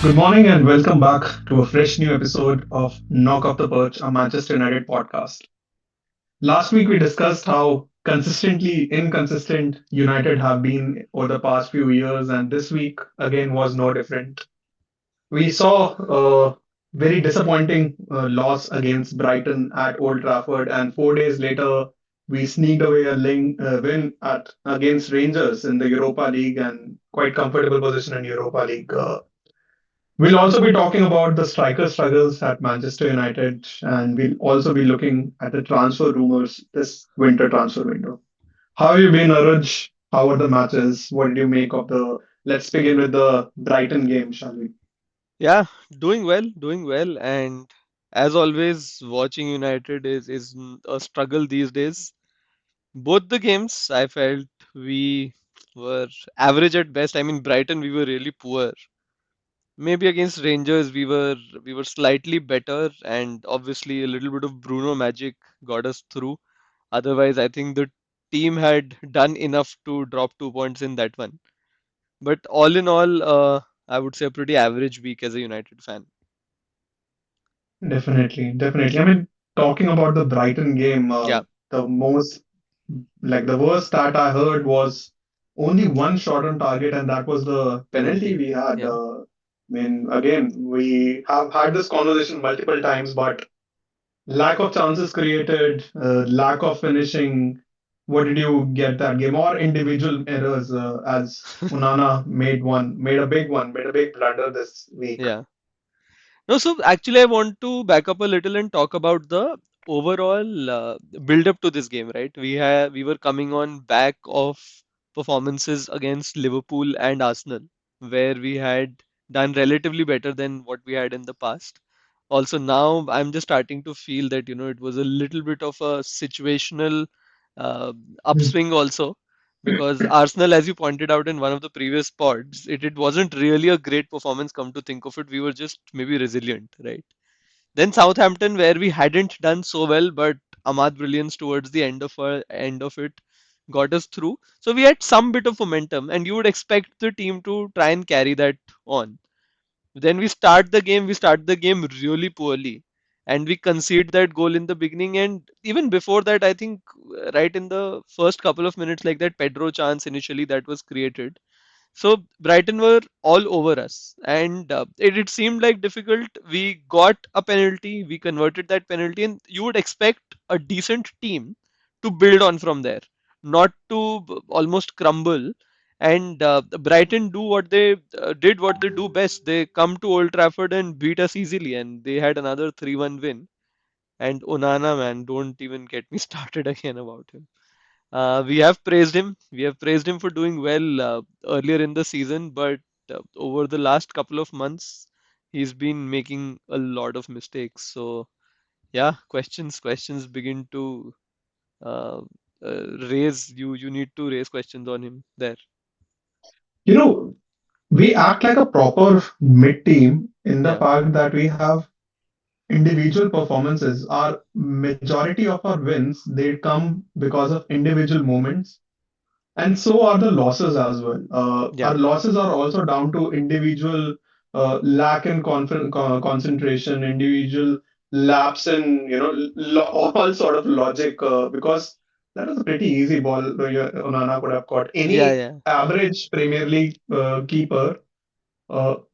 Good morning and welcome back to a fresh new episode of Knock Off the Perch, a Manchester United podcast. Last week we discussed how consistently inconsistent United have been over the past few years, and this week again was no different. We saw a very disappointing loss against Brighton at Old Trafford, and 4 days later we sneaked away a win at against Rangers in the Europa League and quite comfortable position in Europa League. We'll also be talking about the striker struggles at Manchester United, and we'll also be looking at the transfer rumors this winter transfer window. How have you been, Aruj? How were the matches? What did you make of the? Let's begin with the Brighton game, shall we? Yeah, doing well, and as always, watching United is a struggle these days. Both the games, I felt we were average at best. I mean, Brighton, we were really poor. Maybe against Rangers, we were slightly better, and obviously a little bit of Bruno magic got us through. Otherwise, I think the team had done enough to drop 2 points in that one. But all in all, I would say a pretty average week as a United fan. Definitely, definitely. I mean, talking about the Brighton game, Yeah, the most the worst stat I heard was only one shot on target, and that was the penalty penalty. we had. Yeah. I mean, again, we have had this conversation multiple times, but lack of chances created, lack of finishing. What did you get that game? Or individual errors, as Unana made a big one, made a big blunder this week. Yeah. No, so actually, I want to back up a little and talk about the overall build up to this game, right? We were coming on back of performances against Liverpool and Arsenal, where we had done relatively better than what we had in the past. Also, now I'm just starting to feel that, it was a little bit of a situational uh, upswing also, because Arsenal, as you pointed out in one of the previous pods, it wasn't really a great performance. Come to think of it, we were just maybe resilient, right? Then Southampton, where we hadn't done so well, but Ahmad brilliance towards the end of it got us through. So we had some bit of momentum, and you would expect the team to try and carry that on. Then we start the game really poorly, and we concede that goal in the beginning. And even before that, I think right in the first couple of minutes, like that Pedro chance initially that was created. So Brighton were all over us, and it seemed like difficult. We got a penalty, we converted that penalty, and you would expect a decent team to build on from there, not to almost crumble. And Brighton do what they did, what they do best. They come to Old Trafford and beat us easily, and they had another 3-1 win. And Onana, man, don't even get me started again about him. We have praised him. We have praised him for doing well earlier in the season, but over the last couple of months, he's been making a lot of mistakes. So yeah, questions begin to uh, raise. You need to raise questions on him there. You know, we act like a proper mid team in the Yeah, fact that we have individual performances. Our majority of our wins they come because of individual moments. And so are the losses as well. Our yeah, losses are also down to individual lack in concentration, individual lapse in all sort of logic. Because that was a pretty easy ball Onana could have caught. yeah, Any yeah, average Premier League keeper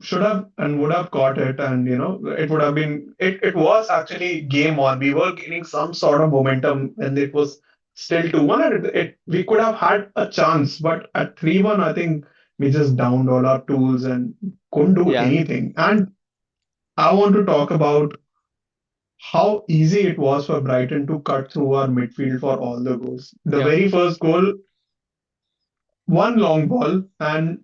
should have and would have caught it, and it would have been it was actually game on. We were gaining some sort of momentum and it was still 2-1, and we could have had a chance, but at 3-1 I think we just downed all our tools and couldn't do yeah, anything. And I want to talk about how easy it was for Brighton to cut through our midfield for all the goals. The yeah, very first goal, one long ball, and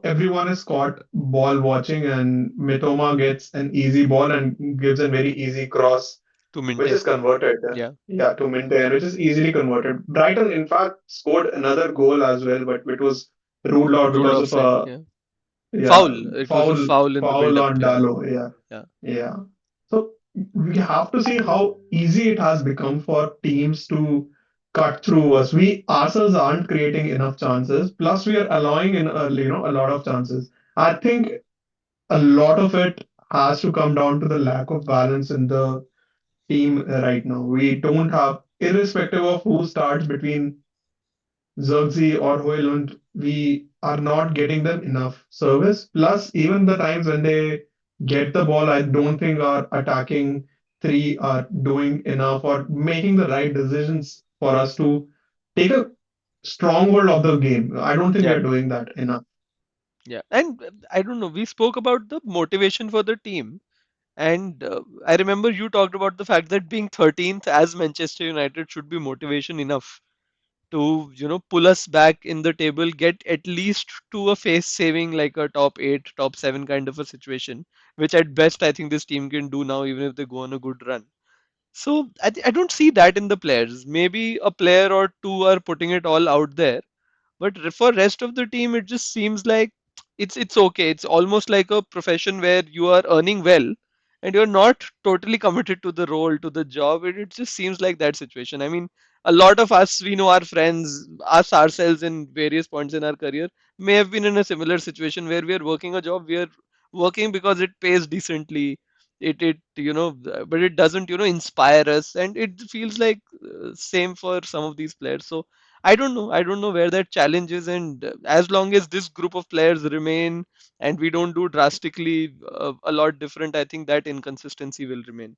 everyone is caught ball watching, and Mitoma gets an easy ball and gives a very easy cross, to which Minte. is converted. Yeah, Yeah, to Minte, which is easily converted. Brighton, in fact, scored another goal as well, but it was ruled out ruled because of offside. a Yeah, yeah foul. It was a foul foul in the foul build-up. on Yeah, Dallo. Yeah, yeah, yeah. So we have to see how easy it has become for teams to cut through us. We ourselves aren't creating enough chances. Plus, we are allowing in a lot of chances. I think a lot of it has to come down to the lack of balance in the team right now. We don't have, irrespective of who starts between Zirkzee or Hoylund, we are not getting them enough service. Plus, even the times when they get the ball, I don't think our attacking three are doing enough or making the right decisions for us to take a stronghold of the game. I don't think we Yeah, are doing that enough. yeah. And I don't know, we spoke about the motivation for the team. And I remember you talked about the fact that being 13th as Manchester United should be motivation enough to, pull us back in the table, get at least to a face saving like a top 8, top 7 kind of a situation, which at best I think this team can do now, even if they go on a good run. So I don't see that in the players. Maybe a player or two are putting it all out there, but for rest of the team, it just seems like it's okay. It's almost like a profession where you are earning well and you're not totally committed to the role, to the job. It just seems like that situation. I mean, a lot of us, we know our friends, us ourselves in various points in our career, may have been in a similar situation where we are working a job, we are working because it pays decently. But it doesn't, inspire us, and it feels like same for some of these players. So I don't know. I don't know where that challenge is, and as long as this group of players remain and we don't do drastically a lot different, I think that inconsistency will remain.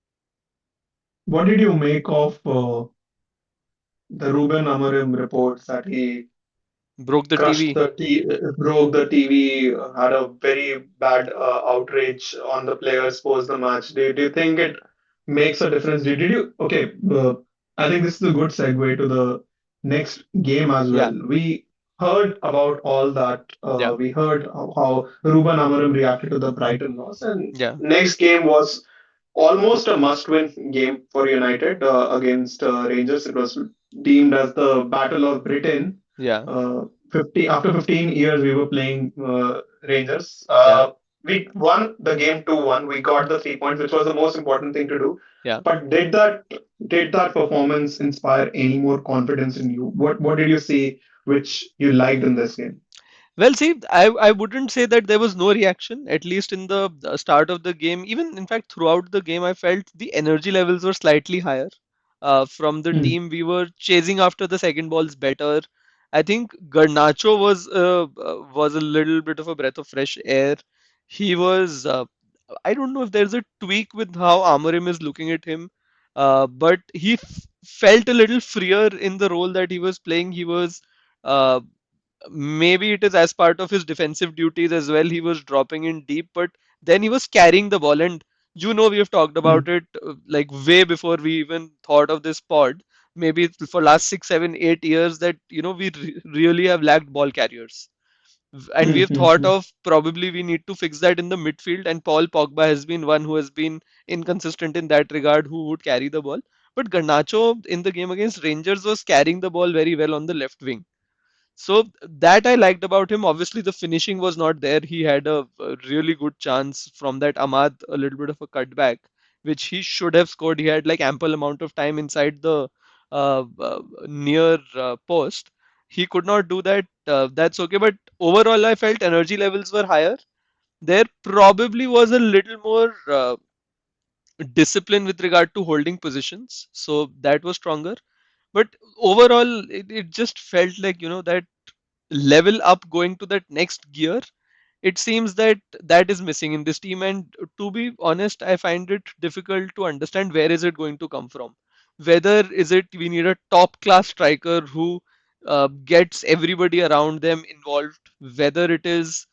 What did you make of the Ruben Amorim reports that he Broke the crushed TV. the broke the TV, had a very bad outrage on the players post the match. Do you think it makes a difference? Did you? Okay, I think this is a good segue to the next game as Yeah, well. We heard about all that. yeah, We heard how Ruben Amorim reacted to the Brighton loss, and yeah, next game was almost a must-win game for United against Rangers. It was deemed as the Battle of Britain. yeah, 50 after 15 years we were playing Rangers. yeah, We won the game 2-1. We got the 3 points, which was the most important thing to do. yeah. But did that performance inspire any more confidence in you? What did you see which you liked in this game? Well, see, I wouldn't say that there was no reaction, at least in the start of the game. Even, in fact, throughout the game, I felt the energy levels were slightly higher from the Hmm. team. We were chasing after the second balls better. I think Garnacho was a little bit of a breath of fresh air. He was, I don't know if there's a tweak with how Amorim is looking at him, but he felt a little freer in the role that he was playing. He was. Uh, Maybe it is as part of his defensive duties as well. He was dropping in deep, but then he was carrying the ball. And we have talked about Hmm. it like way before we even thought of this pod. Maybe for last 6, 7, 8 years that we really have lacked ball carriers. And we Hmm. have Hmm. thought Hmm. of probably we need to fix that in the midfield. And Paul Pogba has been one who has been inconsistent in that regard, who would carry the ball. But Garnacho in the game against Rangers was carrying the ball very well on the left wing, so that I liked about him. Obviously, the finishing was not there. He had a really good chance from that Ahmad, a little bit of a cutback, which he should have scored. He had like ample amount of time inside the near post. He could not do that. That's okay. But overall, I felt energy levels were higher. There probably was a little more discipline with regard to holding positions, so that was stronger. But overall, it just felt like that level up, going to that next gear, it seems that that is missing in this team. And to be honest, I find it difficult to understand where is it going to come from. Whether is it we need a top class striker who gets everybody around them involved, whether it is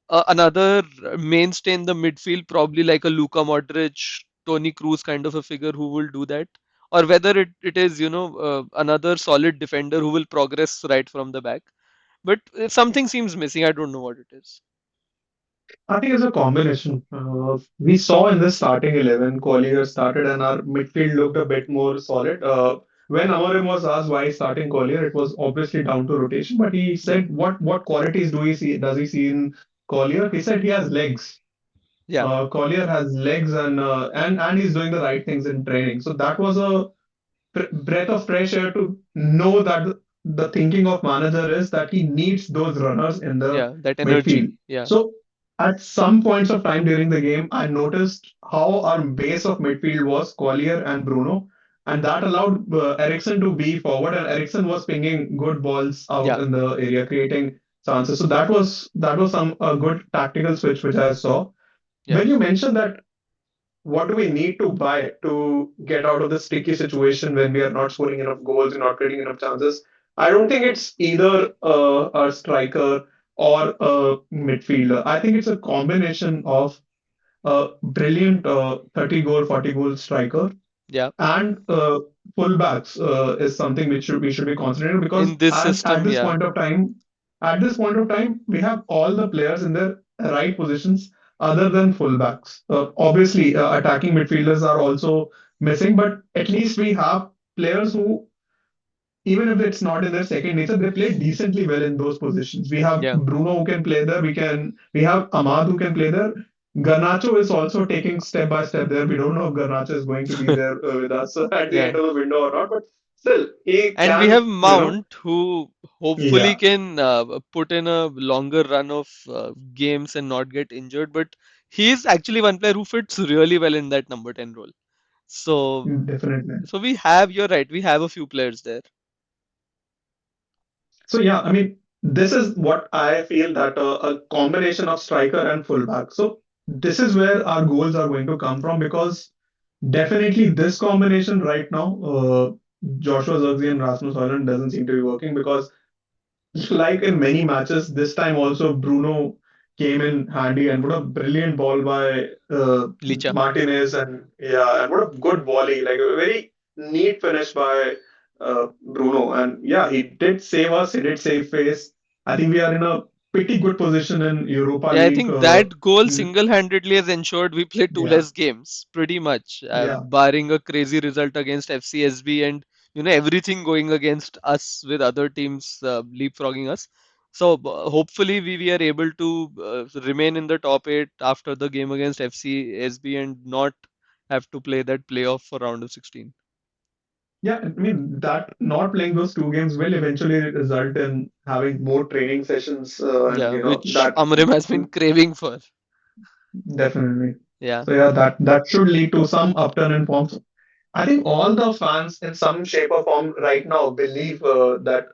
another mainstay in the midfield, probably like a Luka Modric, Tony Cruz kind of a figure who will do that, or whether it is another solid defender who will progress right from the back. But something seems missing. I don't know what it is. I think it's a combination. We saw in the starting 11, Collier started and our midfield looked a bit more solid. When Amorim was asked why he's starting Collier, it was obviously down to rotation, but he Yeah, said, what qualities does he see in Collier? He said he has legs. yeah, Collier has legs and he's doing the right things in training. So that was a breath of fresh air to know that the thinking of manager is that he needs those runners in the yeah. That midfield. energy. Yeah, So at some points of time during the game, I noticed how our base of midfield was Collier and Bruno, and that allowed Ericsson to be forward, and Ericsson was pinging good balls out Yeah, in the area, creating chances. So that was some a good tactical switch which I saw. yeah, When you mentioned that, what do we need to buy to get out of this sticky situation when we are not scoring enough goals, we're not creating enough chances? I don't think it's either a striker or a midfielder. I think it's a combination of a brilliant 30 goal, 40 goal striker yeah. and fullbacks is something which we should be concentrating on, because In this as system, yeah, at this point of time, we have all the players in their right positions other than fullbacks. Obviously, attacking midfielders are also missing, but at least we have players who, even if it's not in their second nature, they play decently well in those positions. We have yeah, Bruno who can play there. We have Ahmad who can play there. Garnacho is also taking step by step there. We don't know if Garnacho is going to be there with us at the yeah. end of the window or not, but still he And we have can, Mount, who hopefully yeah, can put in a longer run of games and not get injured. But he is actually one player who fits really well in that number 10 role. So, definitely. so we have, you're right, we have a few players there. So yeah, I mean, this is what I feel, that a combination of striker and fullback. So this is where our goals are going to come from, because definitely this combination right now, Joshua Zirkzee and Rasmus Højlund doesn't seem to be working, because like in many matches, this time also Bruno came in handy, and what a brilliant ball by Licha. Martinez, and yeah, and what a good volley, like a very neat finish by Bruno, and yeah, he did save us, he did save face. I think we are in a pretty good position in Europa Yeah, I League. think that goal Mm, single-handedly has ensured we play two yeah, less games, pretty much, yeah. barring a crazy result against FCSB and everything going against us with other teams leapfrogging us. So hopefully we are able to remain in the top eight after the game against FCSB and not have to play that playoff for round of 16. Yeah, I mean that not playing those two games will eventually result in having more training sessions, and Yeah, which that Amrim has been craving for. definitely. Yeah, So yeah, that should lead to some upturn in forms. I think all the fans in some shape or form right now believe that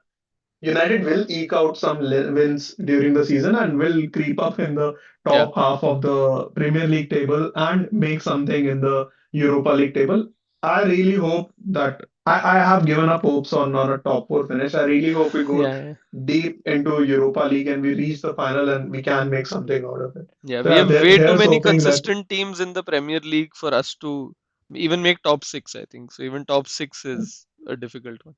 United will eke out some wins during the season and will creep up in the yeah, top half of the Premier League table and make something in the Europa League table. I really hope that I have given up hopes on a top four finish. I really hope we go yeah. deep into Europa League and we reach the final and we can make something out of it. Yeah, So we yeah, have way too here's many hoping that consistent teams in the Premier League for us to even make top six, I think. So even top six is a difficult one.